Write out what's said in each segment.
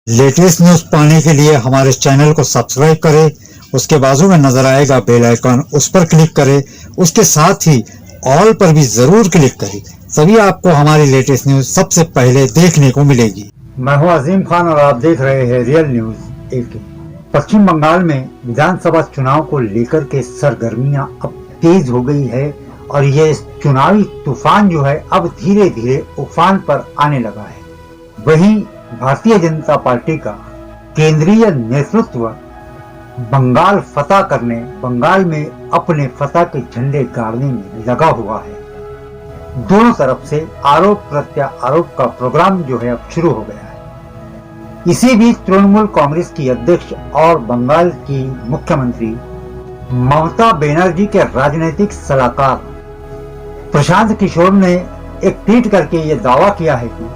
Latest news पाने के लिए हमारे चैनल को सब्सक्राइब करें। उसके बाजू में नजर आएगा बेल आइकन, उस पर क्लिक करें। उसके साथ ही ऑल पर भी जरूर क्लिक करें, तभी आपको हमारी लेटेस्ट न्यूज सबसे पहले देखने को मिलेगी। मैं हूं अजीम खान और आप देख रहे हैं रियल न्यूज 18। पश्चिम बंगाल में विधानसभा चुनाव को लेकर के सरगर्मियां अब तेज हो गई है और ये चुनावी तूफान जो है अब धीरे धीरे उफान पर आने लगा है। वहीं भारतीय जनता पार्टी का केंद्रीय नेतृत्व बंगाल फतह करने, बंगाल में अपने फतह के झंडे गाड़ने में लगा हुआ है। दोनों तरफ से आरोप प्रत्यारोप का प्रोग्राम जो है अब शुरू हो गया है। इसी बीच तृणमूल कांग्रेस की अध्यक्ष और बंगाल की मुख्यमंत्री ममता बनर्जी के राजनीतिक सलाहकार प्रशांत किशोर ने एक ट्वीट करके ये दावा किया है कि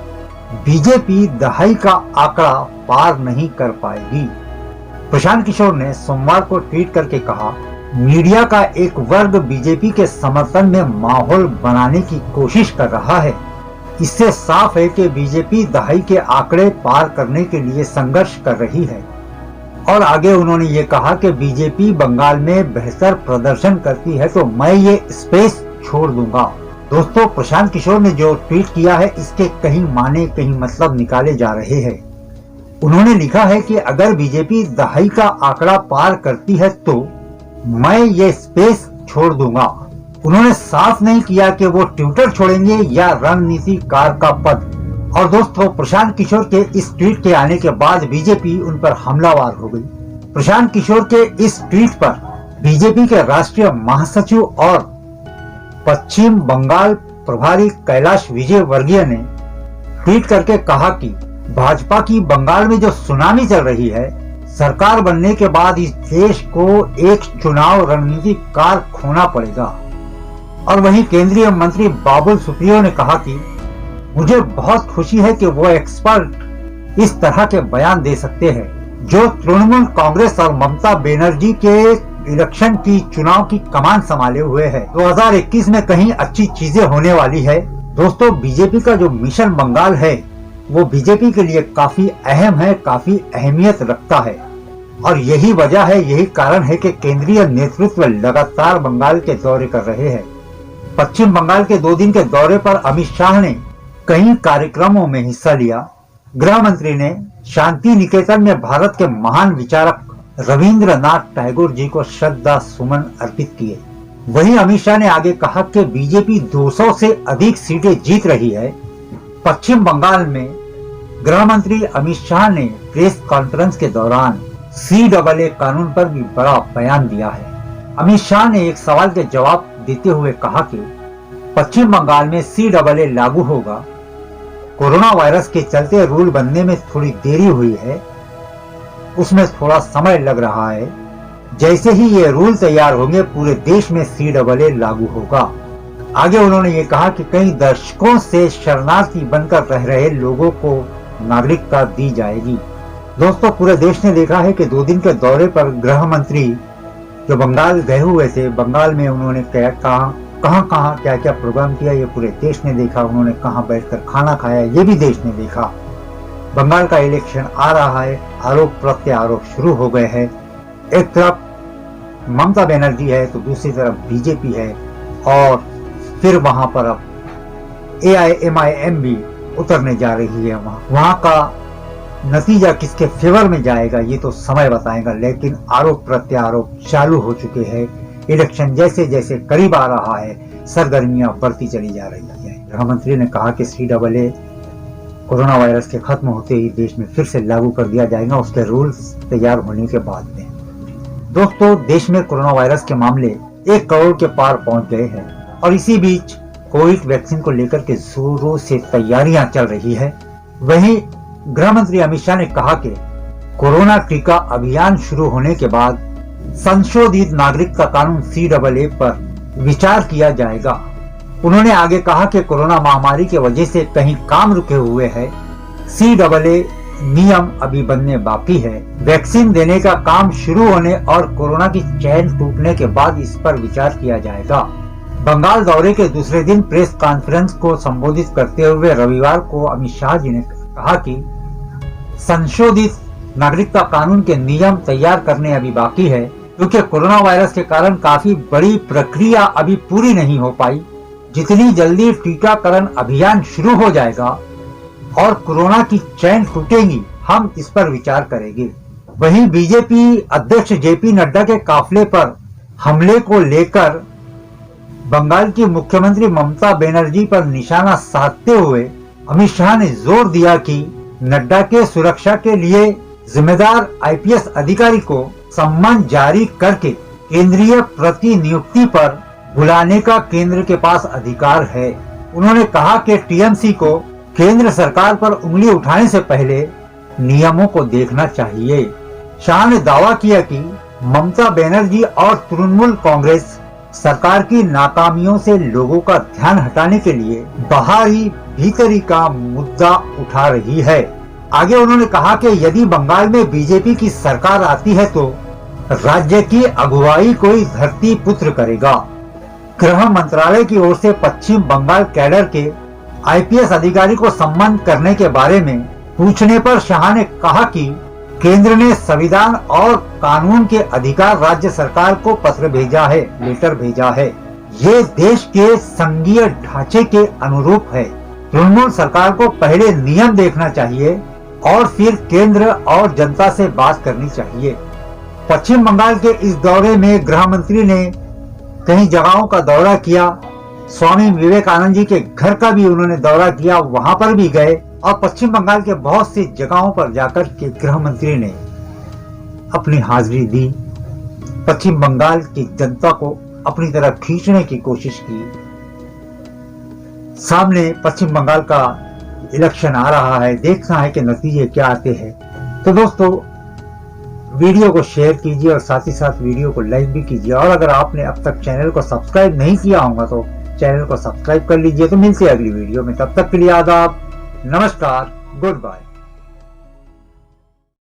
बीजेपी दहाई का आंकड़ा पार नहीं कर पाएगी। प्रशांत किशोर ने सोमवार को ट्वीट करके कहा, मीडिया का एक वर्ग बीजेपी के समर्थन में माहौल बनाने की कोशिश कर रहा है। इससे साफ है कि बीजेपी दहाई के आंकड़े पार करने के लिए संघर्ष कर रही है। और आगे उन्होंने ये कहा कि बीजेपी बंगाल में बेहतर प्रदर्शन करती है तो मैं ये स्पेस छोड़ दूंगा। दोस्तों, प्रशांत किशोर ने जो ट्वीट किया है इसके कहीं माने कहीं मतलब निकाले जा रहे हैं। उन्होंने लिखा है कि अगर बीजेपी दहाई का आंकड़ा पार करती है तो मैं ये स्पेस छोड़ दूंगा। उन्होंने साफ नहीं किया कि वो ट्विटर छोड़ेंगे या रणनीतिकार का पद। और दोस्तों, प्रशांत किशोर के इस ट्वीट के आने के बाद बीजेपी उन पर हमलावर हो गई। प्रशांत किशोर के इस ट्वीट पर बीजेपी के राष्ट्रीय महासचिव और पश्चिम बंगाल प्रभारी कैलाश विजयवर्गीय ने ट्वीट करके कहा कि भाजपा की बंगाल में जो सुनामी चल रही है, सरकार बनने के बाद इस देश को एक चुनाव रणनीतिकार खोना पड़ेगा। और वहीं केंद्रीय मंत्री बाबुल सुप्रियो ने कहा कि मुझे बहुत खुशी है कि वो एक्सपर्ट इस तरह के बयान दे सकते हैं जो तृणमूल कांग्रेस और ममता बनर्जी के इलेक्शन की चुनाव की कमान संभाले हुए है। 2021 में कहीं अच्छी चीजें होने वाली है। दोस्तों, बीजेपी का जो मिशन बंगाल है वो बीजेपी के लिए काफी अहम है, काफी अहमियत रखता है। और यही वजह है, यही कारण है कि केंद्रीय नेतृत्व लगातार बंगाल के दौरे कर रहे हैं। पश्चिम बंगाल के 2 दिन के दौरे पर अमित शाह ने कई कार्यक्रमों में हिस्सा लिया। गृह मंत्री ने शांति निकेतन में भारत के महान विचारक रविंद्रनाथ टैगोर जी को श्रद्धा सुमन अर्पित किए। वहीं अमित शाह ने आगे कहा कि बीजेपी 200 से अधिक सीटें जीत रही है। पश्चिम बंगाल में गृह मंत्री अमित शाह ने प्रेस कॉन्फ्रेंस के दौरान CAA कानून पर भी बड़ा बयान दिया है। अमित शाह ने एक सवाल के जवाब देते हुए कहा कि पश्चिम बंगाल में CAA लागू होगा। कोरोना वायरस के चलते रूल बनने में थोड़ी देरी हुई है, उसमें थोड़ा समय लग रहा है। जैसे ही ये रूल तैयार होंगे पूरे देश में CAA लागू होगा। आगे उन्होंने ये कहा कि कई दशकों से शरणार्थी बनकर रह रहे लोगों को नागरिकता दी जाएगी। दोस्तों, पूरे देश ने देखा है कि 2 दिन के दौरे पर गृह मंत्री जो बंगाल गए हुए थे, बंगाल में उन्होंने कहाँ क्या क्या प्रोग्राम किया ये पूरे देश ने देखा। उन्होंने कहाँ बैठकर खाना खाया ये भी देश ने देखा। बंगाल का इलेक्शन आ रहा है, आरोप प्रत्यारोप शुरू हो गए हैं। एक तरफ ममता बनर्जी है तो दूसरी तरफ बीजेपी है और फिर वहां पर अब AIMIM भी उतरने जा रही है। वहां का नतीजा किसके फेवर में जाएगा ये तो समय बताएगा, लेकिन आरोप प्रत्यारोप चालू हो चुके हैं। इलेक्शन जैसे जैसे करीब आ रहा है सरगर्मियां बढ़ती चली जा रही है। गृह मंत्री ने कहा कि CAA कोरोना वायरस के खत्म होते ही देश में फिर से लागू कर दिया जाएगा, उसके रूल्स तैयार होने के बाद में। दोस्तों, देश में कोरोना वायरस के मामले 1 करोड़ के पार पहुंच गए हैं और इसी बीच कोविड वैक्सीन को लेकर के जोरों से तैयारियां चल रही है। वहीं गृह मंत्री अमित शाह ने कहा कि कोरोना टीका अभियान शुरू होने के बाद संशोधित नागरिकता कानून CAA पर विचार किया जाएगा। उन्होंने आगे कहा कि कोरोना महामारी की वजह से कहीं काम रुके हुए हैं। CAA नियम अभी बनने बाकी है। वैक्सीन देने का काम शुरू होने और कोरोना की चैन टूटने के बाद इस पर विचार किया जाएगा। बंगाल दौरे के दूसरे दिन प्रेस कॉन्फ्रेंस को संबोधित करते हुए रविवार को अमित शाह जी ने कहा कि संशोधित नागरिकता कानून के नियम तैयार करने अभी बाकी है, क्योंकि कोरोना वायरस के कारण काफी बड़ी प्रक्रिया अभी पूरी नहीं हो पाई। जितनी जल्दी टीकाकरण अभियान शुरू हो जाएगा और कोरोना की चैन टूटेगी, हम इस पर विचार करेंगे। वहीं बीजेपी अध्यक्ष जेपी नड्डा के काफिले पर हमले को लेकर बंगाल की मुख्यमंत्री ममता बनर्जी पर निशाना साधते हुए अमित शाह ने जोर दिया कि नड्डा के सुरक्षा के लिए जिम्मेदार आईपीएस अधिकारी को सम्मान जारी करके केंद्रीय प्रतिनियुक्ति पर बुलाने का केंद्र के पास अधिकार है। उन्होंने कहा कि टीएमसी को केंद्र सरकार पर उंगली उठाने से पहले नियमों को देखना चाहिए। शाह ने दावा किया कि ममता बनर्जी और तृणमूल कांग्रेस सरकार की नाकामियों से लोगों का ध्यान हटाने के लिए बाहरी भीतरी का मुद्दा उठा रही है। आगे उन्होंने कहा कि यदि बंगाल में बीजेपी की सरकार आती है तो राज्य की अगुवाई कोई धरती पुत्र करेगा। गृह मंत्रालय की ओर से पश्चिम बंगाल कैडर के आईपीएस अधिकारी को सम्मान करने के बारे में पूछने पर शाह ने कहा कि केंद्र ने संविधान और कानून के अधिकार राज्य सरकार को पत्र भेजा है, लेटर भेजा है। ये देश के संघीय ढांचे के अनुरूप है। तृणमूल सरकार को पहले नियम देखना चाहिए और फिर केंद्र और जनता से बात करनी चाहिए। पश्चिम बंगाल के इस दौरे में गृह मंत्री ने कई जगहों का दौरा किया। स्वामी विवेकानंद जी के घर का भी उन्होंने दौरा किया, वहां पर भी गए और पश्चिम बंगाल के बहुत सी जगहों पर जाकर के गृह मंत्री ने अपनी हाजिरी दी। पश्चिम बंगाल की जनता को अपनी तरफ खींचने की कोशिश की। सामने पश्चिम बंगाल का इलेक्शन आ रहा है, देखना है कि नतीजे क्या आते हैं। तो दोस्तों, वीडियो को शेयर कीजिए और साथ ही साथ वीडियो को लाइक भी कीजिए। और अगर आपने अब तक चैनल को सब्सक्राइब नहीं किया होगा तो चैनल को सब्सक्राइब कर लीजिए। तो मिलते हैं अगली वीडियो में, तब तक के लिए आदाब, नमस्कार, गुड बाय।